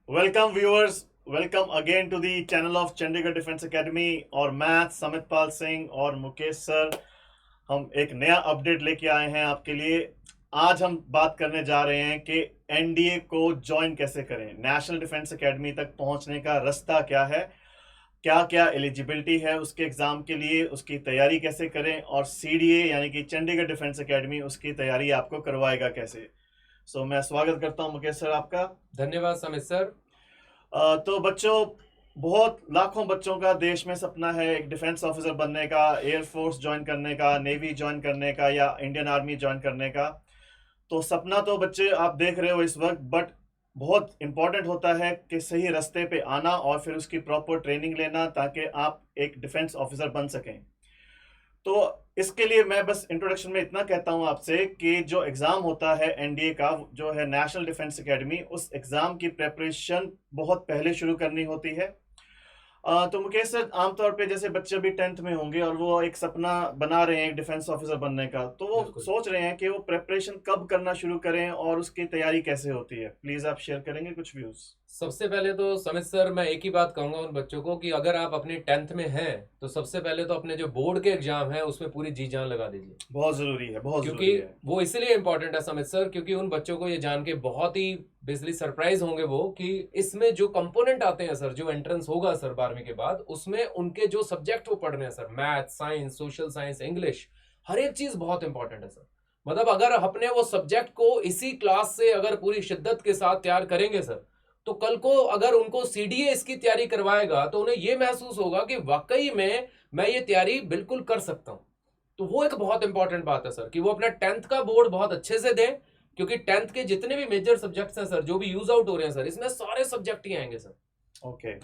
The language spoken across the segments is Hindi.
Welcome viewers, welcome again to the channel of Chandigarh defence academy. और मैं समित पाल सिंह और मुकेश सर, हम एक नया अपडेट लेके आए हैं आपके लिए। आज हम बात करने जा रहे हैं कि एनडीए को ज्वाइन कैसे करें, नेशनल डिफेंस एकेडमी तक पहुंचने का रास्ता क्या है, क्या क्या एलिजिबिलिटी है उसके एग्जाम के लिए, उसकी तैयारी कैसे करें, और सीडीए यानी कि चंडीगढ़ डिफेंस एकेडमी उसकी तैयारी आपको करवाएगा कैसे। मैं स्वागत करता हूं मुकेश सर आपका। धन्यवाद समित सर। तो बच्चों, बहुत लाखों बच्चों का देश में सपना है एक डिफेंस ऑफिसर बनने का, एयरफोर्स ज्वाइन करने का, नेवी ज्वाइन करने का या इंडियन आर्मी ज्वाइन करने का। तो सपना तो बच्चे आप देख रहे हो इस वक्त, बट बहुत इंपॉर्टेंट होता है कि सही रास्ते पे आना और फिर उसकी प्रॉपर ट्रेनिंग लेना ताकि आप एक डिफेंस ऑफिसर बन सकें। तो इसके लिए मैं बस इंट्रोडक्शन में इतना कहता हूं आपसे कि जो एग्जाम होता है एनडीए का, जो है नेशनल डिफेंस एकेडमी, उस एग्जाम की प्रेपरेशन बहुत पहले शुरू करनी होती है। तो मुकेश सर, आमतौर पे जैसे बच्चे अभी 10th में होंगे और वो एक सपना बना रहे हैं एक डिफेंस ऑफिसर बनने का, तो वो बिल्कुल। सोच रहे हैं कि वो प्रेपरेशन कब करना शुरू करें और उसकी तैयारी कैसे होती है। प्लीज आप शेयर करेंगे कुछ व्यूज। सबसे पहले तो समित सर मैं एक ही बात कहूंगा उन बच्चों को कि अगर आप अपनी 10th में हैं तो सबसे पहले तो अपने जो बोर्ड के एग्जाम है उसमें पूरी जी जान लगा दीजिए। बहुत जरूरी है, बहुत क्योंकि जरूरी है। वो इसलिए इंपॉर्टेंट है समित सर, क्योंकि उन बच्चों को ये जान के बहुत ही बेसिकली सरप्राइज होंगे वो कि इसमें जो कंपोनेंट आते हैं सर, जो एंट्रेंस होगा सर 12वीं के बाद, उसमें उनके जो सब्जेक्ट वो पढ़ रहे हैं sir, math, science, social science, English, हर एक चीज बहुत इंपॉर्टेंट है सर। मतलब अगर अपने वो सब्जेक्ट को इसी क्लास से अगर पूरी शिद्दत के साथ तैयार करेंगे सर, तो कल को अगर उनको सीडीए इसकी तैयारी करवाएगा तो उन्हें ये महसूस होगा कि वाकई में मैं ये तैयारी बिल्कुल कर सकता हूं। तो वो एक बहुत इंपॉर्टेंट बात है सर कि वो अपना 10th का बोर्ड बहुत अच्छे से दें, क्योंकि 10th के जितने भी मेजर सब्जेक्ट्स हैं सर, जो भी यूज आउट हो रहे हैं सर, इसमें सारे सब्जेक्ट ही आएंगे सर। ओके।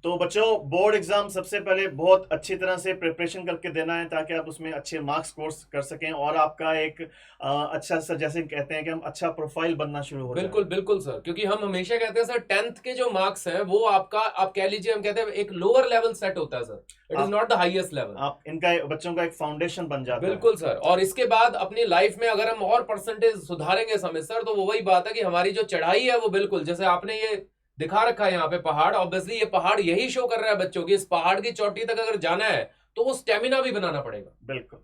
तो बच्चों, बोर्ड एग्जाम सबसे पहले बहुत अच्छी तरह से प्रिपरेशन करके देना है ताकि आप उसमें अच्छे मार्क्स स्कोर कर सकें और आपका एक अच्छा सा, जैसे कहते हैं कि हम अच्छा प्रोफाइल बनना शुरू हो जाए। बिल्कुल बिल्कुल सर, क्योंकि हम हमेशा कहते हैं सर 10th के जो मार्क्स हैं वो आपका, आप कह लीजिए, हम कहते हैं एक लोअर लेवल सेट होता है सर, इट इज आप नॉट द हाईएस्ट लेवल। आप इनका बच्चों का एक फाउंडेशन बन जाता है। बिल्कुल सर। और इसके बाद अपनी लाइफ में अगर हम और परसेंटेज सुधारेंगे समय सर, तो वो वही बात है कि हमारी जो चढ़ाई है वो बिल्कुल जैसे आपने ये दिखा रखा है यहाँ पे पहाड़, ऑब्वियसली ये पहाड़ यही शो कर रहा है बच्चों की, इस पहाड़ की चोटी तक अगर जाना है तो वो स्टेमिना भी बनाना पड़ेगा। बिल्कुल।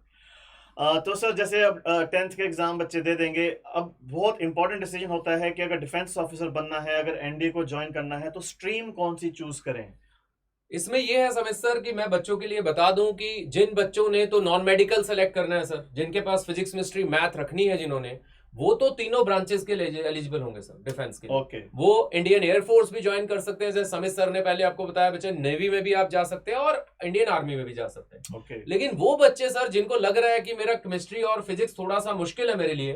तो सर, जैसे अब 10th के एग्जाम बच्चे दे देंगे, अब बहुत इंपॉर्टेंट डिसीजन होता है कि अगर डिफेंस ऑफिसर बनना है, अगर एनडीए को ज्वाइन करना है, तो स्ट्रीम कौन सी चूज करें। इसमें यह है समित सर कि मैं बच्चों के लिए बता दूं कि जिन बच्चों ने तो नॉन मेडिकल सेलेक्ट करना है सर, जिनके पास फिजिक्स, केमिस्ट्री, मैथ रखनी है जिन्होंने, वो तो तीनों ब्रांचेस के लिए एलिजिबल होंगे सर डिफेंस के लिए। ओके। वो इंडियन एयरफोर्स भी ज्वाइन कर सकते हैं, जैसे समित सर ने पहले आपको बताया बच्चे, नेवी में भी आप जा सकते हैं और इंडियन आर्मी में भी जा सकते हैं। ओके। लेकिन वो बच्चे सर जिनको लग रहा है कि मेरा केमिस्ट्री और फिजिक्स थोड़ा सा मुश्किल है मेरे लिए,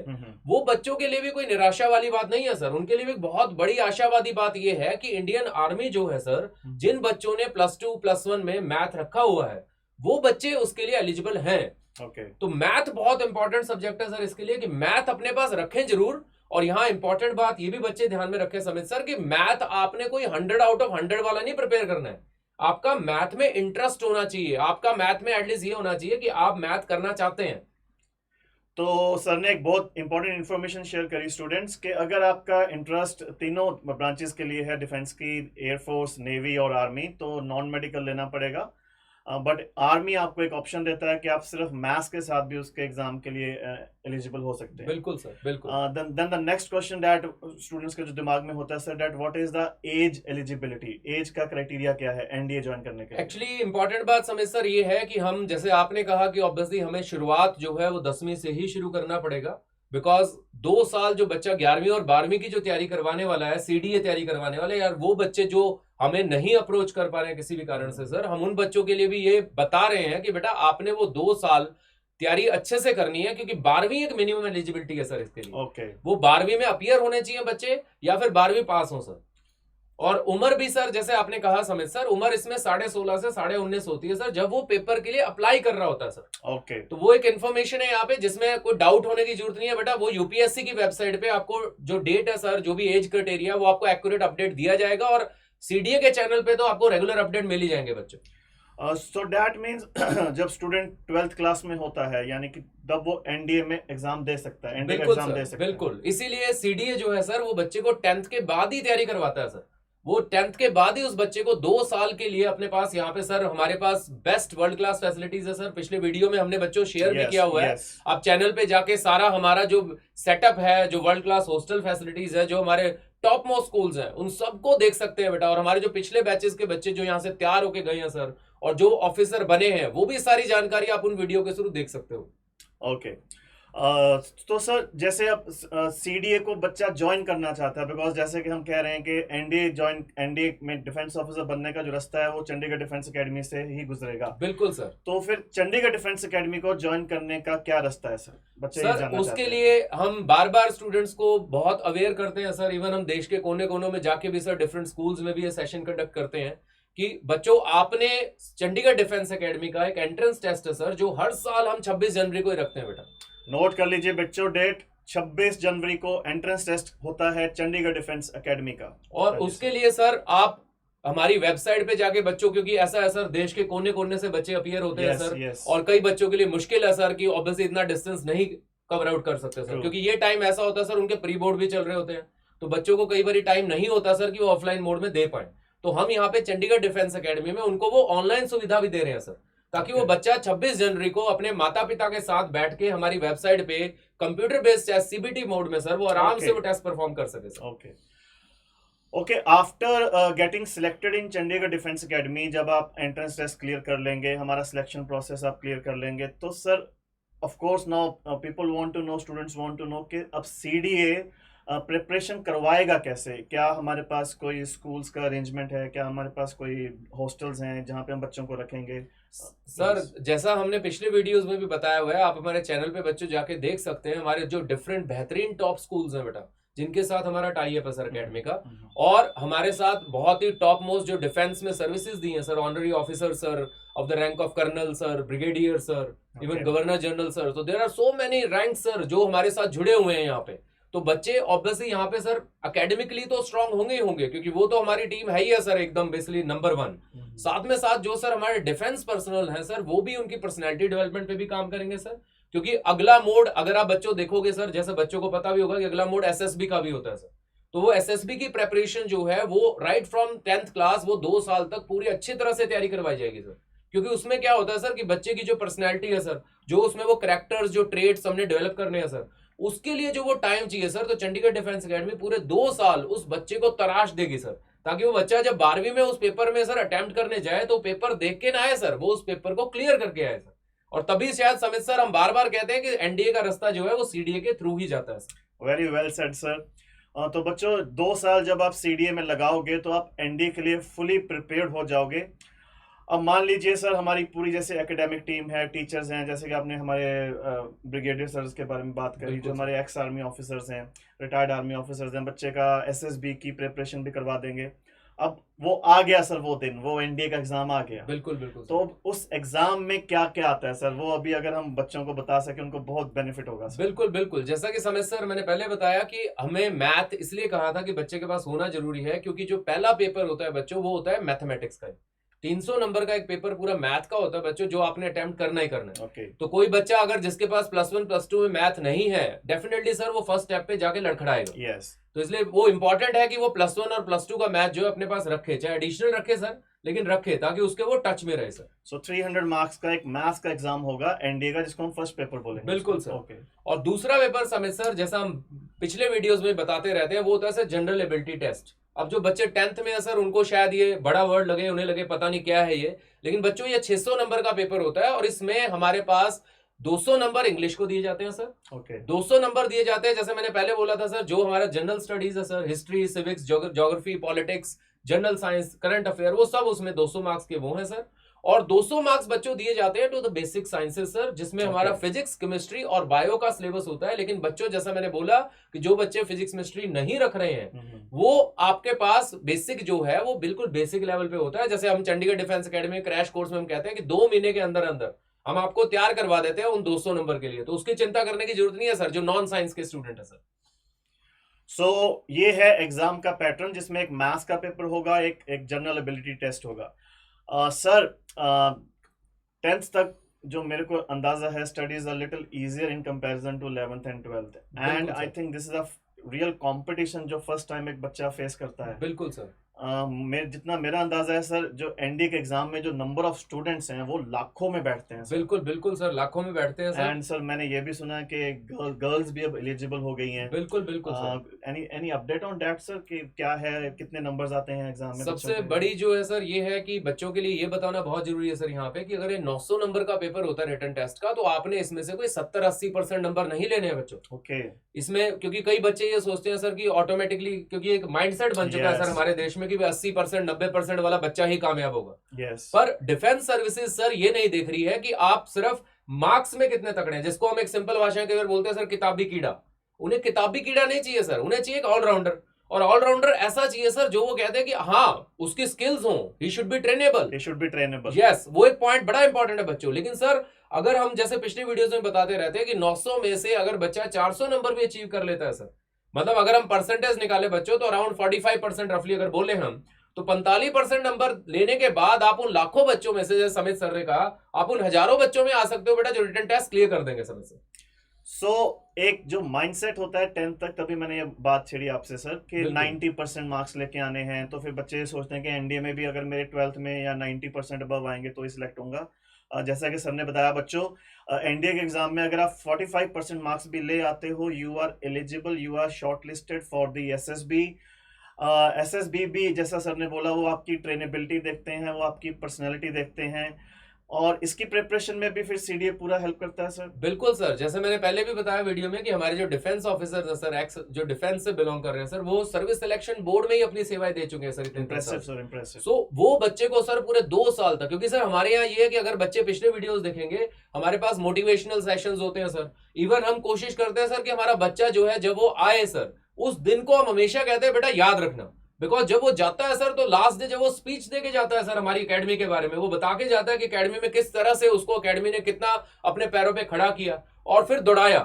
वो बच्चों के लिए भी कोई निराशा वाली बात नहीं है सर, उनके लिए भी बहुत बड़ी आशावादी बात यह है कि इंडियन आर्मी जो है सर, जिन बच्चों ने +2 +1 में मैथ रखा हुआ है, वो बच्चे उसके लिए एलिजिबल हैं। ओके। तो मैथ बहुत इंपॉर्टेंट सब्जेक्ट है सर इसके लिए, कि मैथ अपने पास रखें जरूर। और यहां इंपॉर्टेंट बात ये भी बच्चे ध्यान में रखें समित सर, कि मैथ आपने कोई 100 आउट ऑफ 100 वाला नहीं प्रिपेयर करना है, आपका मैथ में इंटरेस्ट होना चाहिए, आपका मैथ में एटलीस्ट ये होना चाहिए कि आप मैथ करना चाहते हैं। तो सर ने एक बहुत इंपॉर्टेंट इंफॉर्मेशन शेयर करी स्टूडेंट्स के, अगर आपका इंटरेस्ट तीनों ब्रांचेस के लिए है, डिफेंस की, एयरफोर्स, नेवी और आर्मी, तो नॉन मेडिकल लेना पड़ेगा। बट आर्मी आपको एक ऑप्शन देता है कि आप सिर्फ मैथ्स के साथ भी उसके एग्जाम के लिए एलिजिबल हो सकते हैं। बिल्कुल सर, बिल्कुल। Then the next question that students के जो दिमाग में होता है sir, that what is the age eligibility, age का क्राइटेरिया क्या है एनडीए ज्वाइन करने के लिए। एक्चुअली इंपॉर्टेंट बात समित सर ये है कि हम, जैसे आपने कहा कि ऑब्वियसली हमें शुरुआत जो है वो 10वीं से ही शुरू करना पड़ेगा, बिकॉज 2 साल जो बच्चा 11वीं और 12वीं की जो तैयारी करवाने वाला है, सीडीए तैयारी करवाने वाला है यार, वो बच्चे जो हमें नहीं अप्रोच कर पा रहे हैं किसी भी कारण से सर, हम उन बच्चों के लिए भी ये बता रहे हैं कि बेटा आपने वो 2 साल तैयारी अच्छे से करनी है, क्योंकि 12वीं एक मिनिमम एलिजिबिलिटी है सर इसके लिए। ओके। वो 12वीं में अपियर होने चाहिए बच्चे, या फिर 12वीं पास हो सर। और उम्र भी सर, जैसे आपने कहा समित सर, उम्र इसमें 16.5 से 19.5 होती है सर, जब वो पेपर के लिए अप्लाई कर रहा होता है सर। ओके। तो वो एक इन्फॉर्मेशन है यहाँ पे जिसमें कोई डाउट होने की जरूरत नहीं है बेटा, वो यूपीएससी की वेबसाइट पे आपको जो डेट है सर, जो भी एज क्राइटेरिया, वो आपको एक्यूरेट अपडेट दिया जाएगा, और सीडीए के चैनल पे तो आपको रेगुलर अपडेट मिल ही जाएंगे बच्चों। सो दैट मीन्स जब स्टूडेंट 12th क्लास में होता है, यानी कि तब वो एनडीए में एग्जाम दे सकता है, एनडीए का बिल्कुल एग्जाम दे सर, सकता है। बिल्कुल। इसीलिए सीडीए जो है सर, वो बच्चे को 10th के बाद ही तैयारी करवाता है सर। वो 10th के बाद ही उस बच्चे को 2 साल के लिए अपने पास, यहाँ पे सर हमारे पास बेस्ट वर्ल्ड क्लास फैसिलिटीज है सर। पिछले वीडियो में हमने बच्चों शेयर भी यस किया हुआ है। यस आप चैनल पे जाके सारा हमारा जो सेटअप है, जो वर्ल्ड क्लास हॉस्टल फैसिलिटीज है, जो हमारे टॉप मोस्ट स्कूल्स हैं, उन सबको देख सकते हैं बेटा। और हमारे जो पिछले बैचेस के बच्चे जो यहाँ से तैयार होके गए हैं सर, और जो ऑफिसर बने हैं, वो भी सारी जानकारी आप उन वीडियो के थ्रू देख सकते हो। ओके। तो सर जैसे अब सीडीए को बच्चा ज्वाइन करना चाहता है, बिकॉज जैसे कि हम कह रहे हैं कि एनडीए में डिफेंस ऑफिसर बनने का जो रास्ता है वो चंडीगढ़ डिफेंस एकेडमी से ही गुजरेगा। बिल्कुल सर। तो फिर चंडीगढ़ डिफेंस एकेडमी को ज्वाइन करने का क्या रास्ता है सर, बच्चे ये सर जानना उसके चाहते हैं। लिए हम बार बार स्टूडेंट्स को बहुत अवेयर करते हैं सर। इवन हम देश के कोने कोनों में जाके भी सर, डिफरेंट स्कूल्स में भी ये सेशन कंडक्ट करते हैं कि बच्चों, आपने चंडीगढ़ डिफेंस एकेडमी का एक एंट्रेंस टेस्ट है सर, जो हर साल हम 26 जनवरी को ही रखते हैं बेटा। नोट कर लीजिए बच्चों, डेट 26 जनवरी को एंट्रेंस टेस्ट होता है चंडीगढ़ डिफेंस एकेडमी का। और उसके लिए सर आप हमारी वेबसाइट पे जाके बच्चों, क्योंकि ऐसा है सर, देश के कोने कोने से बच्चे अपीयर होते हैं सर, यस और कई बच्चों के लिए मुश्किल है सर कि ऑब्वियसली इतना डिस्टेंस नहीं कवर आउट कर सकते सर, True. क्योंकि ये टाइम ऐसा होता है सर, उनके प्री बोर्ड भी चल रहे होते हैं, तो बच्चों को कई बार टाइम नहीं होता सर कि वो ऑफलाइन मोड में दे पाए। तो हम यहाँ पे चंडीगढ़ डिफेंस एकेडमी में उनको वो ऑनलाइन सुविधा भी दे रहे हैं सर, ताकि वो बच्चा 26 जनवरी को अपने माता पिता के साथ बैठ के हमारी वेबसाइट पे computer based test CBT mode में सर, वो आराम से वो टेस्ट परफॉर्म कर सके sir. Okay okay. After getting selected in Chandigarh defence academy, जब आप एंट्रेंस टेस्ट क्लियर कर लेंगे, हमारा सिलेक्शन प्रोसेस आप क्लियर कर लेंगे, तो sir of course now people want to know, students want to know कि अब सीडीए प्रिपरेशन करवाएगा कैसे। क्या हमारे पास कोई स्कूल्स का अरेंजमेंट है, क्या हमारे पास कोई हॉस्टल्स हैं जहाँ पे हम बच्चों को रखेंगे? सर जैसा हमने पिछले वीडियोस में भी बताया हुआ है, आप हमारे चैनल पे बच्चों जाके देख सकते हैं हमारे जो डिफरेंट बेहतरीन टॉप स्कूल्स हैं बेटा, जिनके साथ हमारा टाई अप है सर एकेडमी का। और हमारे साथ बहुत ही टॉप मोस्ट जो डिफेंस में सर्विसेज दी हैं sir, honorary officer sir of the rank of colonel sir, brigadier sir, even governor general sir. तो there are so many rank sir जो हमारे साथ जुड़े हुए हैं यहाँ पे। तो बच्चे ऑब्वियसली यहाँ पे सर एकेडमिकली तो स्ट्रांग होंगे ही होंगे, क्योंकि वो तो हमारी टीम है ही है सर, एकदम बेसिकली नंबर 1। साथ में साथ जो सर हमारे डिफेंस पर्सनल हैं सर, वो भी उनकी पर्सनैलिटी डेवलपमेंट पे भी काम करेंगे सर, क्योंकि अगला मोड अगर आप बच्चों देखोगे सर, जैसे बच्चों को पता भी होगा कि अगला मोड एसएसबी का भी होता है सर। तो वो एसएसबी की प्रेपरेशन जो है वो राइट फ्रॉम 10th क्लास, वो 2 साल तक पूरी अच्छी तरह से तैयारी करवाई जाएगी सर। क्योंकि उसमें क्या होता है सर कि बच्चे की जो पर्सनैलिटी है सर, जो उसमें वो कैरेक्टर्स, जो ट्रेड्स हमने डेवलप करने हैं सर, उसके लिए जो वो टाइम चाहिए सर, तो चंडीगढ़ डिफेंस एकेडमी पूरे 2 साल उस बच्चे को तराश देगी सर, ताकि वो बच्चा जब 12वीं में उस पेपर में सर अटेम्प्ट करने जाए तो पेपर देख के ना आए सर, वो उस पेपर को क्लियर करके आए सर। और तभी शायद समित सर हम बार बार कहते हैं कि एनडीए का रास्ता जो है वो सीडीए के थ्रू ही जाता है sir. Very well said sir. तो बच्चों 2 साल जब आप सीडीए में लगाओगे तो आप एनडीए के लिए फुली प्रिपेयर्ड हो जाओगे। अब मान लीजिए सर हमारी पूरी जैसे एकेडमिक टीम है, टीचर्स हैं, जैसे कि आपने हमारे ब्रिगेडियर सर्स के बारे में बात करी, जो हमारे एक्स आर्मी ऑफिसर्स हैं, रिटायर्ड आर्मी ऑफिसर्स हैं, बच्चे का एसएसबी की प्रिपरेशन भी करवा देंगे। अब वो आ गया सर, वो दिन, वो एनडीए का एग्जाम आ गया। बिल्कुल बिल्कुल। तो उस एग्जाम में क्या क्या आता है सर, वो अभी अगर हम बच्चों को बता सके उनको बहुत बेनिफिट होगा सर। बिल्कुल बिल्कुल। जैसा कि समित सर मैंने पहले बताया कि हमें मैथ इसलिए कहा था कि बच्चे के पास होना जरूरी है, क्योंकि जो पहला पेपर होता है बच्चों, वो होता है मैथमेटिक्स का। 300 नंबर का एक पेपर पूरा मैथ का होता है बच्चों, जो आपने अटेम्प्ट करना ही करना है। Okay. तो कोई बच्चा अगर जिसके पास +1 +2 में मैथ नहीं है, डेफिनेटली सर वो फर्स्ट स्टेप पे जाके लड़खड़ाएगा। Yes. तो इसलिए वो इंपॉर्टेंट है कि वो +1 और +2 का मैथ जो है अपने पास रखे, चाहे एडिशनल रखे सर, लेकिन रखे, ताकि उसके वो टच में रहे सर। So 300 मार्क्स का एक मैथ्स का एग्जाम होगा एनडीए का, जिसको हम फर्स्ट पेपर बोलेंगे। बिल्कुल सर। Okay. और दूसरा पेपर समित सर, जैसा हम पिछले वीडियोस में बताते रहते हैं, वो होता है सर जनरल एबिलिटी टेस्ट। अब जो बच्चे 10th में है सर, उनको शायद ये बड़ा वर्ड लगे, उन्हें लगे पता नहीं क्या है ये, लेकिन बच्चों ये 600 नंबर का पेपर होता है, और इसमें हमारे पास 200 नंबर इंग्लिश को दिए जाते हैं सर। Okay. 200 नंबर दिए जाते हैं, जैसे मैंने पहले बोला था सर, जो हमारा जनरल स्टडीज है sir, history, civics, geography, politics, general science, current affair, वो सब उसमें 200 मार्क्स के वो हैं सर। और 200 मार्क्स बच्चों दिए जाते हैं to the basic sciences sir, जिसमें हमारा फिजिक्स, केमिस्ट्री और बायो का सिलेबस होता है। लेकिन बच्चों, जैसा मैंने बोला कि जो बच्चे फिजिक्स, केमिस्ट्री नहीं रख रहे हैं, वो आपके पास बेसिक जो है वो बिल्कुल बेसिक लेवल पे होता है। जैसे हम Chandigarh defence academy crash course में हम कहते हैं कि 2 महीने के अंदर अंदर हम आपको तैयार करवा देते हैं उन 200 नंबर के लिए, तो उसकी चिंता करने की जरूरत नहीं है सर, जो नॉन साइंस के स्टूडेंट है सर। सो ये है एग्जाम का पैटर्न, जिसमें एक मैथ्स का पेपर होगा, एक जनरल एबिलिटी टेस्ट होगा। सर 10th तक जो मेरे को अंदाजा है, studies are little easier in comparison to 11th and 12th, and बिल्कुल I sir, think this is a real competition जो फर्स्ट टाइम एक बच्चा फेस करता है। बिल्कुल सर, जितना मेरा अंदाजा है सर, जो एनडीए के एग्जाम में जो नंबर ऑफ स्टूडेंट्स हैं वो लाखों में बैठते हैं सर। बिल्कुल बिल्कुल सर, लाखों में बैठते हैं सर। एंड सर मैंने ये भी सुना है कि गर्ल्स भी अब एलिजिबल हो गई हैं। बिल्कुल बिल्कुल sir. Any any update on that sir, कि क्या है, कितने नंबर्स आते हैं एग्जाम में बच्चों सबसे के? बड़ी जो है सर ये है कि बच्चों के लिए ये बताना बहुत जरूरी है सर यहाँ पे कि अगर ये 900 नंबर का पेपर होता है रिटन टेस्ट का, तो आपने इसमें से कोई 70-80% नंबर नहीं लेने हैं बच्चों। ओके। इसमें क्योंकि कई बच्चे ये सोचते हैं सर कि ऑटोमेटिकली, क्योंकि एक माइंडसेट बन चुका है सर Yes. हमारे देश में कि 80% 90% वाला बच्चा ही कामयाब होगा। यस। पर डिफेंस सर्विसेज सर ये नहीं देख रही है कि आप सिर्फ मार्क्स में कितने तगड़े हैं, जिसको हम एक सिंपल भाषा के अंदर बोलते हैं सर किताबी कीड़ा। उन्हें किताबी कीड़ा नहीं चाहिए सर, उन्हें चाहिए एक ऑलराउंडर। और ऑलराउंडर ऐसा चाहिए सर जो वो कहते हैं कि हाँ उसकी स्किल्स हो, he should be trainable. They should be trainable. Yes, वो एक पॉइंट बड़ा इंपॉर्टेंट है बच्चों। लेकिन सर अगर हम जैसे पिछले वीडियोस में बताते रहते हैं कि 900 में से अगर बच्चा 400 नंबर भी अचीव कर लेता है सर, मतलब अगर हम परसेंटेज निकाले बच्चों तो अराउंड 45% रफली अगर बोले हम, तो 45% नंबर लेने के बाद आप उन लाखों बच्चों में से, जैसे समित सर ने कहा, आप उन हजारों बच्चों में आ सकते हो बेटा जो रिटन टेस्ट क्लियर कर देंगे समय से। सो एक जो माइंडसेट होता है 10th तक, तभी मैंने ये बात छेड़ी आपसे सर कि बिल्कुल। 90% मार्क्स लेके आने हैं, तो फिर बच्चे ये सोचते हैं कि एनडीए में भी अगर मेरे 12th में या 90% अबव आएंगे तो ही सिलेक्ट होऊंगा। जैसा कि सर ने बताया बच्चों, एनडीए के एग्जाम में अगर आप 45% मार्क्स भी ले आते हो, you are eligible, you are short listed for the SSB. SSB भी जैसा सर ने बोला, वो आपकी ट्रेनेबिलिटी देखते हैं, वो आपकी पर्सनैलिटी देखते हैं, और इसकी प्रिपरेशन में भी फिर सीडीए पूरा हेल्प करता है सर। बिल्कुल सर, जैसे मैंने पहले भी बताया वीडियो में कि हमारे जो डिफेंस ऑफिसर है सर, एक्स जो डिफेंस से बिलोंग कर रहे हैं सर, वो सर्विस सिलेक्शन बोर्ड में ही अपनी सेवाएं दे चुके हैं सर इतने इम्प्रेसिव सर, इम्प्रेसिव। सो वो बच्चे को सर पूरे 2 साल तक, क्योंकि सर हमारे यहाँ ये है कि अगर बच्चे पिछले वीडियोस देखेंगे, हमारे पास मोटिवेशनल सेशंस होते हैं सर। इवन हम कोशिश करते हैं सर कि हमारा बच्चा जो है जब वो आए सर, उस दिन को हम हमेशा कहते हैं बेटा याद रखना। बिकॉज जब वो जाता है सर, तो लास्ट डे जब वो स्पीच दे के जाता है सर हमारी एकेडमी के बारे में, वो बता के जाता है कि एकेडमी में किस तरह से उसको एकेडमी ने कितना अपने पैरों पे खड़ा किया और फिर दौड़ाया,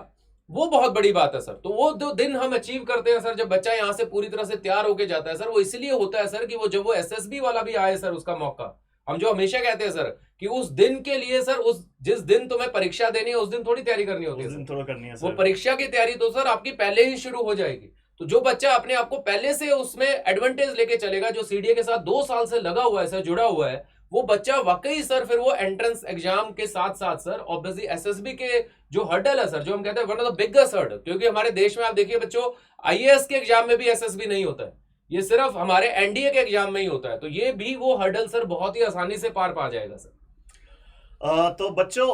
वो बहुत बड़ी बात है सर। तो वो 2 दिन हम अचीव करते हैं सर, जब बच्चा यहाँ से पूरी तरह से तैयार होके जाता है सर, वो इसलिए होता है सर कि वो जब वो एसएसबी वाला भी आए सर, उसका मौका, हम जो हमेशा कहते हैं सर कि उस दिन के लिए सर, उस जिस दिन तुम्हें परीक्षा देनी है उस दिन थोड़ी तैयारी करनी होती उस है दिन सर। थोड़ा करनी है वो सर। परीक्षा की तैयारी तो सर आपकी पहले ही शुरू हो जाएगी। तो जो बच्चा अपने आप को पहले से उसमें एडवांटेज लेके चलेगा, जो सीडीए के साथ 2 साल से लगा हुआ है सर, जुड़ा हुआ है, वो बच्चा वाकई सर फिर वो एंट्रेंस एग्जाम के साथ साथ सर ऑब्वियसली एसएसबी के जो हर्डल है सर, जो हम कहते हैं one of the biggest hurdle, क्योंकि हमारे देश में आप देखिए बच्चों, आईएएस के एग्जाम में भी एसएसबी नहीं होता है, ये सिर्फ हमारे एनडीए के एग्जाम में ही होता है। तो ये भी वो हर्डल सर बहुत ही आसानी से पार पा जाएगा सर। तो बच्चों,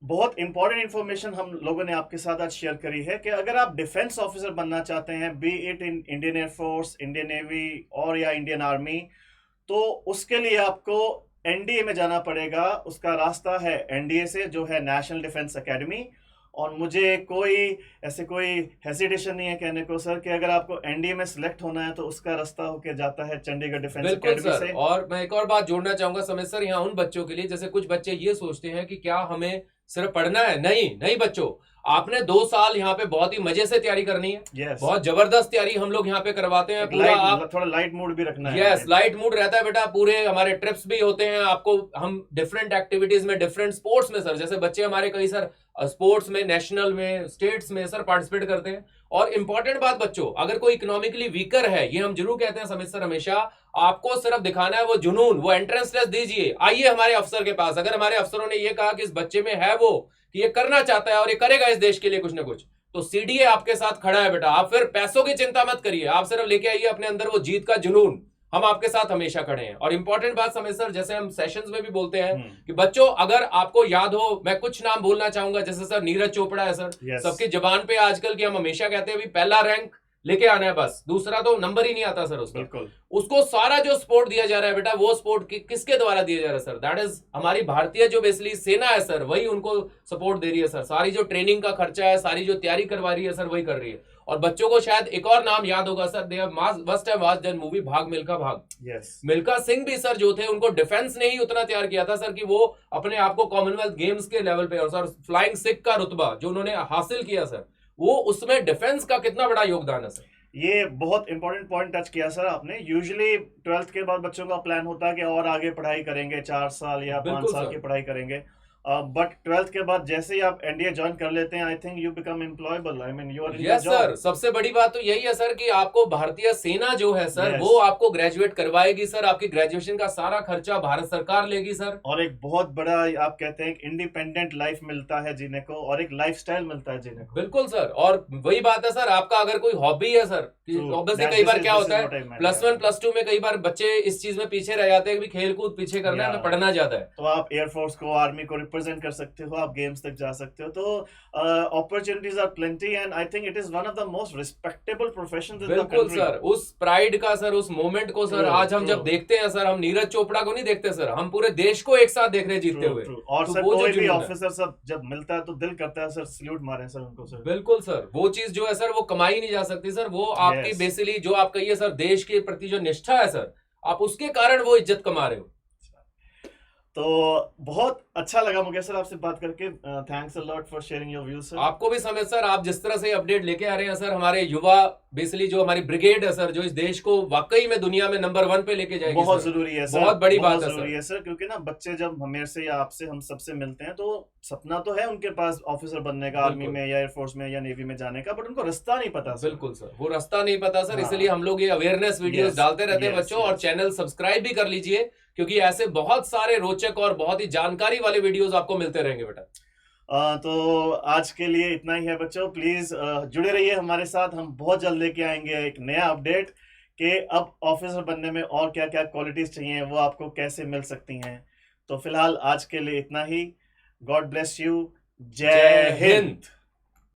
बहुत इंपॉर्टेंट इंफॉर्मेशन हम लोगों ने आपके साथ आज शेयर करी है कि अगर आप डिफेंस ऑफिसर बनना चाहते हैं, B it in Indian air force, Indian navy और या इंडियन आर्मी, तो उसके लिए आपको एनडीए में जाना पड़ेगा। उसका रास्ता है एनडीए से, जो है नेशनल डिफेंस एकेडमी। और मुझे कोई हेसिटेशन नहीं है कहने को सर कि अगर आपको एनडीए में सिलेक्ट होना है तो उसका रास्ता होके जाता है चंडीगढ़ डिफेंस बिल्कुल एकेडमी सर। से। और मैं एक और बात जोड़ना चाहूंगा समय सर यहाँ उन बच्चों के लिए, जैसे कुछ बच्चे ये सोचते हैं कि क्या हमें सिर्फ पढ़ना है। नहीं नहीं बच्चों, आपने 2 साल यहाँ पे बहुत ही मजे से तैयारी करनी है। यस। बहुत जबरदस्त तैयारी हम लोग यहाँ पे करवाते हैं पूरा। आप थोड़ा लाइट मूड भी रखना है। यस, लाइट मूड रहता है बेटा। पूरे हमारे ट्रिप्स भी होते हैं, आपको हम डिफरेंट एक्टिविटीज में, डिफरेंट स्पोर्ट्स में सर, जैसे बच्चे हमारे कई सर स्पोर्ट्स में, नेशनल में, स्टेट्स में सर पार्टिसिपेट करते हैं। और इंपॉर्टेंट बात बच्चों, अगर कोई इकोनॉमिकली वीकर है, ये हम जरूर कहते हैं समित सर हमेशा, आपको सिर्फ दिखाना है वो जुनून, वो एंट्रेंस टेस्ट दीजिए, आइए हमारे अफसर के पास। अगर हमारे अफसरों ने ये कहा कि इस बच्चे में है वो, कि ये करना चाहता है और ये करेगा इस देश के लिए कुछ ना कुछ, तो सीडीए आपके साथ खड़ा है बेटा। आप फिर पैसों की चिंता मत करिए, आप सिर्फ लेके आइए अपने अंदर वो जीत का जुनून, हम आपके साथ हमेशा खड़े हैं। और इंपॉर्टेंट बात समय सर, जैसे हम सेशंस में भी बोलते हैं कि बच्चों अगर आपको याद हो, मैं कुछ नाम बोलना चाहूंगा, जैसे सर नीरज चोपड़ा है सर, सबकी जबान पे आजकल की हम हमेशा कहते हैं पहला रैंक लेके आना है, बस दूसरा तो नंबर ही नहीं आता सर उसका। उसको सारा जो सपोर्ट दिया जा रहा है बेटा, वो सपोर्ट किसके द्वारा दिया जा रहा है सर? दैट इज हमारी भारतीय जो बेसिकली सेना है सर, वही उनको सपोर्ट दे रही है सर। सारी जो ट्रेनिंग का खर्चा है, सारी जो तैयारी करवा रही है सर, वही कर रही है। और बच्चों को शायद एक और नाम याद होगा sir, they must have watched that movie भाग मिल्खा भाग। मिल्खा सिंह भी सर जो थे, उनको डिफेंस ने ही उतना तैयार किया था सर कि वो अपने आप को कॉमनवेल्थ गेम्स के लेवल पे, और सर फ्लाइंग सिख का रुतबा जो उन्होंने हासिल किया सर, वो उसमें डिफेंस का कितना बड़ा योगदान है सर। ये बहुत इंपॉर्टेंट पॉइंट टच किया सर आपने। यूजुअली 12th के बाद बच्चों का प्लान होता है कि और आगे पढ़ाई करेंगे, 4 साल या 5 बिल्कुल साल सर। की पढ़ाई करेंगे। बट 12th के बाद जैसे ही आप एनडीए ज्वाइन कर लेते हैं, I think you become employable, I mean you are in your yes sir, job. सबसे बड़ी बात तो यही है सर कि आपको भारतीय सेना जो है सर Yes. वो आपको ग्रेजुएट करवाएगी सर, आपकी ग्रेजुएशन का सारा खर्चा भारत सरकार लेगी सर। और एक बहुत बड़ा, आप कहते हैं, इंडिपेंडेंट लाइफ मिलता है जीने को, और एक लाइफस्टाइल मिलता है जीने को। बिल्कुल सर, और वही बात है सर, आपका अगर कोई हॉबी है सर, True. ऑब्वियसली That- कई this बार is- क्या this होता is है what I meant, plus yeah. 1 plus 2 में कई बार बच्चे इस चीज में पीछे रह जाते हैं कि खेल कूद पीछे करना है, Yeah. हमें पढ़ना ज्यादा है। तो आप एयरफोर्स को, आर्मी को रिप्रेजेंट कर सकते हो, आप गेम्स तक जा सकते हो। तो opportunities are plenty, and I think it is one of the most respectable professions in the बिल्कुल कंट्री। सर, उस प्राइड का सर, उस मोमेंट को सर True, आज हम जब true. देखते हैं सर, हम नीरज चोपड़ा को नहीं देखते सर, हम पूरे देश को एक साथ देख रहे हैं जीतते हुए। और तो सर वो जो कोई भी जुनून है। ऑफिसर सब जब मिलता है तो दिल करता है सर सल्यूट मारे सर उनको सर। बिल्कुल सर, वो चीज जो है सर वो कमाई नहीं जा सकती सर, वो आपकी Yes. बेसिकली जो आप कहिए सर देश के प्रति जो निष्ठा है सर, आप उसके कारण वो इज्जत कमा रहे हो। तो बहुत अच्छा लगा मुझे सर आपसे बात करके। Thanks a lot for sharing your views sir. आपको भी समय सर, आप जिस तरह से अपडेट लेके आ रहे हैं सर, हमारे युवा बेसिकली जो हमारी ब्रिगेड है सर, जो इस देश को वाकई में दुनिया में नंबर 1 पे लेके जाएगी बहुत सर। जरूरी है सर, बहुत बड़ी बात है जरूरी सर। है सर, क्योंकि ना बच्चे जब हमें से या आपसे, हम सबसे मिलते हैं तो सपना तो है उनके पास ऑफिसर बनने का, आर्मी बिल्कुल। में या एयरफोर्स में या नेवी में जाने का, बट उनको रास्ता नहीं पता सर। बिल्कुल सर, वो रास्ता नहीं पता सर, हाँ। इसलिए हम लोग ये अवेयरनेस वीडियोस Yes, डालते रहते हैं yes, बच्चों, और yes. चैनल सब्सक्राइब भी कर लीजिए, क्योंकि ऐसे बहुत सारे रोचक और बहुत ही जानकारी वाले वीडियोस आपको मिलते रहेंगे बेटा। तो आज के लिए इतना ही है बच्चों। प्लीज जुड़े रहिए हमारे साथ, हम बहुत जल्द लेके आएंगे एक नया अपडेट कि अब ऑफिसर बनने में और क्या क्या क्वालिटीज चाहिए, वो आपको कैसे मिल सकती हैं। तो फिलहाल आज के लिए इतना ही। God bless you. जय जय हिंद। हिंद।